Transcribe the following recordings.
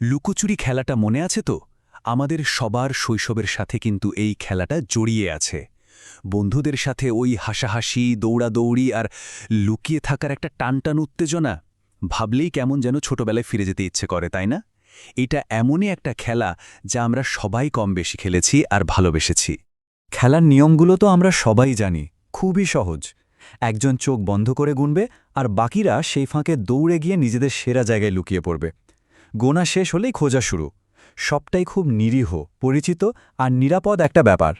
লুকোচুরি খেলাটা মনে আছে তো? আমাদের সবার শৈশবের সাথে কিন্তু এই খেলাটা জড়িয়ে আছে। বন্ধুদের সাথে ওই হাসাহাসি, দৌড়াদৌড়ি আর লুকিয়ে থাকার একটা টানটান উত্তেজনা ভাবলেই কেমন যেন ছোটবেলায় ফিরে যেতে ইচ্ছে করে, তাই না? এটা এমনই একটা খেলা যা আমরা সবাই কম বেশি খেলেছি আর ভালোবেসেছি। খেলার নিয়মগুলো তো আমরা সবাই জানি, খুবই সহজ। একজন চোখ বন্ধ করে গুনবে আর বাকিরা সেই ফাঁকে দৌড়ে গিয়ে নিজেদের সেরা জায়গায় লুকিয়ে পড়বে। গোনা শেষ হলেই খোঁজা শুরু। সবটাই খুব নিরীহ, পরিচিত আর নিরাপদ একটা ব্যাপার।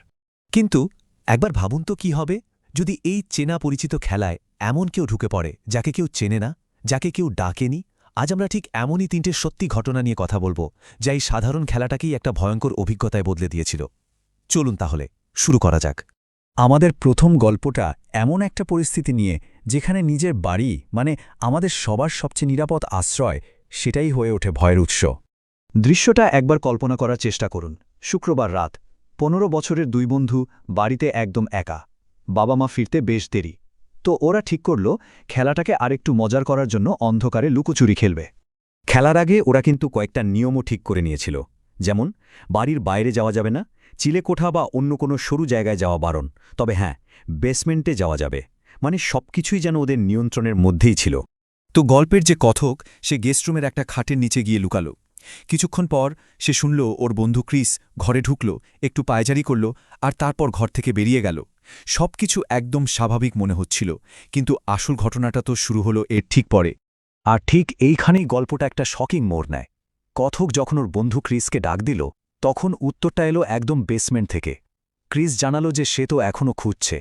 কিন্তু একবার ভাবুন তো কি হবে যদি এই চেনা পরিচিত খেলায় এমন কেউ ঢুকে পড়ে যাকে কেউ চেনে না, যাকে কেউ ডাকেনি। আজ আমরা ঠিক এমনই 3টে সত্যি ঘটনা নিয়ে কথা বলবো, যা এই সাধারণ খেলাটাকেই একটা ভয়ঙ্কর অভিজ্ঞতায় বদলে দিয়েছিল। চলুন তাহলে শুরু করা যাক। আমাদের প্রথম গল্পটা এমন একটা পরিস্থিতি নিয়ে, যেখানে নিজের বাড়ি মানে আমাদের সবার সবচেয়ে নিরাপদ আশ্রয়, সেটাই হয়ে ওঠে ভয়ের উৎস। দৃশ্যটা একবার কল্পনা করার চেষ্টা করুন। শুক্রবার রাত, 15 বছরের দুই বন্ধু বাড়িতে একদম একা। বাবা মা ফিরতে বেশ দেরি, তো ওরা ঠিক করল খেলাটাকে আরেকটু মজার করার জন্য অন্ধকারে লুকোচুরি খেলবে। খেলার আগে ওরা কিন্তু কয়েকটা নিয়মও ঠিক করে নিয়েছিল, যেমন বাড়ির বাইরে যাওয়া যাবে না, চিলেকোঠা বা অন্য কোনো সরু জায়গায় যাওয়া বারণ, তবে হ্যাঁ, বেসমেন্টে যাওয়া যাবে। মানে সবকিছুই যেন ওদের নিয়ন্ত্রণের মধ্যেই ছিল। তো গল্পের যে কথক, সে গেস্টরুমের একটা খাটের নিচে গিয়ে লুকাল। কিছুক্ষণ পর সে শুনল ওর বন্ধু ক্রিস ঘরে ঢুকল, একটু পায়চারি করল আর তারপর ঘর থেকে বেরিয়ে গেল। সবকিছু একদম স্বাভাবিক মনে হচ্ছিল, কিন্তু আসল ঘটনাটা তো শুরু হলো এর ঠিক পরে। আর ঠিক এইখানেই গল্পটা একটা শকিং মোড় নেয়। কথক যখন ওর বন্ধু ক্রিসকে ডাক দিল, তখন উত্তরটা এলো একদম বেসমেন্ট থেকে। ক্রিস জানালো যে সে তো এখনও খুঁজছে।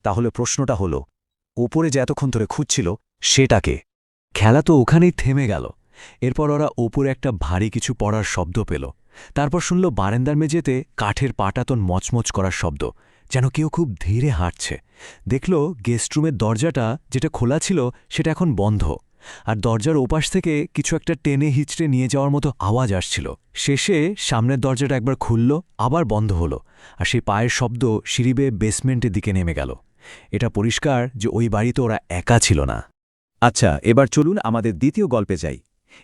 তাহলে প্রশ্নটা হলো, ওপরে যে এতক্ষণ ধরে খুঁজছিল সেটাকে? খেলা তো ওখানেই থেমে গেল। এরপর ওরা ওপরে একটা ভারী কিছু পড়ার শব্দ পেল। তারপর শুনল বারান্দার মেঝেতে কাঠের পাটাতন মচমচ করার শব্দ, যেন কেউ খুব ধীরে হাঁটছে। দেখল গেস্টরুমের দরজাটা যেটা খোলা ছিল সেটা এখন বন্ধ, আর দরজার ওপাশ থেকে কিছু একটা টেনে হিচড়ে নিয়ে যাওয়ার মতো আওয়াজ আসছিল। শেষে সামনের দরজাটা একবার খুলল, আবার বন্ধ হলো, আর সেই পায়ের শব্দ সিঁড়ি বেয়ে বেসমেন্টের দিকে নেমে গেল। এটা পরিষ্কার যে ওই বাড়িতে ওরা একা ছিল না। আচ্ছা, এবার চলুন আমাদের দ্বিতীয় গল্পে যাই।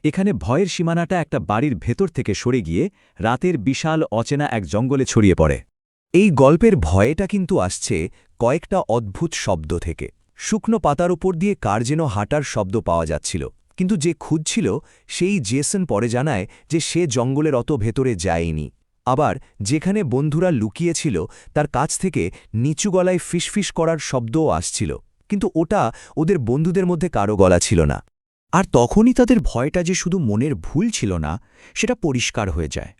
এখানে ভয়ের সীমানাটা একটা বাড়ির ভেতর থেকে সরে গিয়ে রাতের বিশাল অচেনা এক জঙ্গলে ছড়িয়ে পড়ে। এই গল্পের ভয়টা কিন্তু আসছে কয়েকটা অদ্ভুত শব্দ থেকে। শুকনো পাতার উপর দিয়ে কার যেন হাঁটার শব্দ পাওয়া যাচ্ছিল, কিন্তু যে খুঁজছিল সেই জেসন পরে জানায় যে সে জঙ্গলের অত ভেতরে যায়নি। আবার যেখানে বন্ধুরা লুকিয়েছিল তার কাছ থেকে নিচু গলায় ফিসফিস করার শব্দও আসছিল, কিন্তু ওটা ওদের বন্ধুদের মধ্যে কারো গলা ছিল না। আর তখনই তাদের ভয়টা যে শুধু মনের ভুল ছিল না, সেটা পরিষ্কার হয়ে যায়।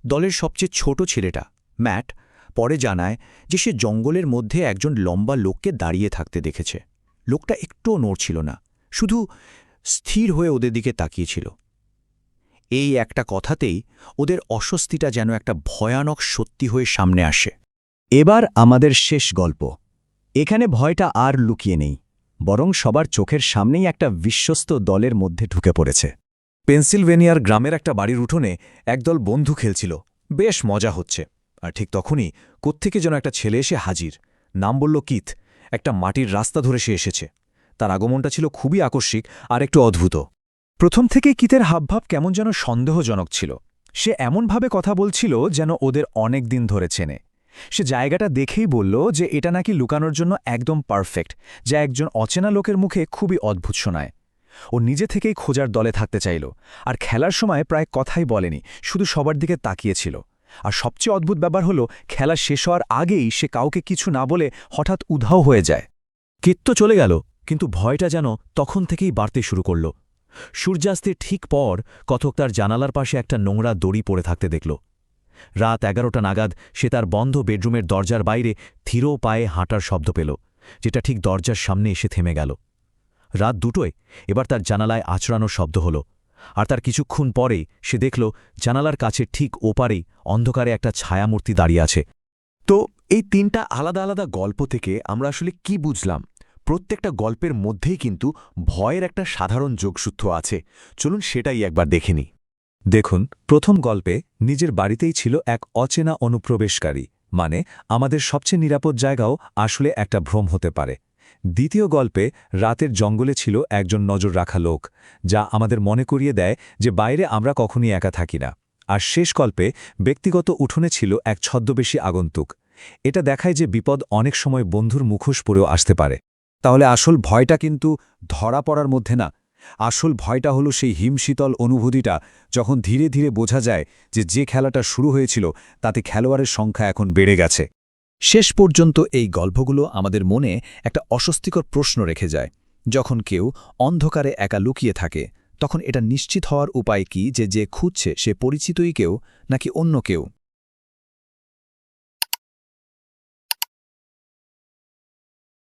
দলের সবচেয়ে ছোট ছেলেটা, ম্যাট, পরে জানায় যে সে জঙ্গলের মধ্যে একজন লম্বা লোককে দাঁড়িয়ে থাকতে দেখেছে। লোকটা একটুও নড়ছিল না, শুধু স্থির হয়ে ওদের দিকে তাকিয়েছিল। এই একটা কথাতেই ওদের অস্বস্তিটা যেন একটা ভয়ানক সত্যি হয়ে সামনে আসে। এবার আমাদের শেষ গল্প। এখানে ভয়টা আর লুকিয়ে নেই, বরং সবার চোখের সামনেই একটা বিশ্বস্ত দলের মধ্যে ঢুকে পড়েছে। পেনসিলভেনিয়ার গ্রামের একটা বাড়ির উঠোনে একদল বন্ধু খেলছিল, বেশ মজা হচ্ছে। আর ঠিক তখনই কোত্থেকে যেন একটা ছেলে এসে হাজির। নাম বলল কিথ। একটা মাটির রাস্তা ধরে সে এসেছে। তার আগমনটা ছিল খুবই আকস্মিক আর একটু অদ্ভুত। প্রথম থেকেই কিথের হাবভাব কেমন যেন সন্দেহজনক ছিল। সে এমনভাবে কথা বলছিল যেন ওদের অনেক দিন ধরে চেনে। সে জায়গাটা দেখেই বলল যে এটা নাকি লুকানোর জন্য একদম পারফেক্ট, যা একজন অচেনা লোকের মুখে খুবই অদ্ভুত শোনায়। ও নিজে থেকেই খোঁজার দলে থাকতে চাইল, আর খেলার সময় প্রায় কথাই বলেনি, শুধু সবার দিকে তাকিয়েছিল। আর সবচেয়ে অদ্ভুত ব্যাপার হলো, খেলা শেষ হওয়ার আগেই সে কাউকে কিছু না বলে হঠাৎ উধাও হয়ে যায়। কিথ তো চলে গেল, কিন্তু ভয়টা যেন তখন থেকেই বাড়তে শুরু করল। সূর্যাস্তের ঠিক পর কথক তার জানালার পাশে একটা নোংরা দড়ি পড়ে থাকতে দেখল। রাত 11টা নাগাদ সে তার বন্ধ বেডরুমের দরজার বাইরে ধীর পায়ে হাঁটার শব্দ পেল, যেটা ঠিক দরজার সামনে এসে থেমে গেল। রাত 2টোয় এবার তার জানালায় আঁচড়ানোর শব্দ হল, আর তার কিছুক্ষণ পরেই সে দেখল জানালার কাছে ঠিক ওপারেই অন্ধকারে একটা ছায়ামূর্তি দাঁড়িয়ে আছে। তো এই 3টা আলাদা আলাদা গল্প থেকে আমরা আসলে কি বুঝলাম? প্রত্যেকটা গল্পের মধ্যেই কিন্তু ভয়ের একটা সাধারণ যোগসূত্র আছে। চলুন সেটাই একবার দেখে নিই। দেখুন, প্রথম গল্পে নিজের বাড়িতেই ছিল এক অচেনা অনুপ্রবেশকারী, মানে আমাদের সবচেয়ে নিরাপদ জায়গাও আসলে একটা ভ্রম হতে পারে। দ্বিতীয় গল্পে রাতের জঙ্গলে ছিল একজন নজর রাখা লোক, যা আমাদের মনে করিয়ে দেয় যে বাইরে আমরা কখনই একা থাকি না। আর শেষ গল্পে ব্যক্তিগত উঠোনে ছিল এক ছদ্মবেশী আগন্তুক। এটা দেখায় যে বিপদ অনেক সময় বন্ধুর মুখোশ পরেও আসতে পারে। তাহলে আসল ভয়টা কিন্তু ধরা পড়ার মধ্যে না, আসল ভয়টা হলো সেই হিমশীতল অনুভূতিটা, যখন ধীরে ধীরে বোঝা যায় যে খেলাটা শুরু হয়েছিল তাতে খেলোয়াড়ের সংখ্যা এখন বেড়ে গেছে। শেষ পর্যন্ত এই গল্পগুলো আমাদের মনে একটা অস্বস্তিকর প্রশ্ন রেখে যায়। যখন কেউ অন্ধকারে একা লুকিয়ে থাকে, তখন এটা নিশ্চিত হওয়ার উপায় কি যে খুঁজছে সে পরিচিতই কেউ নাকি অন্য কেউ?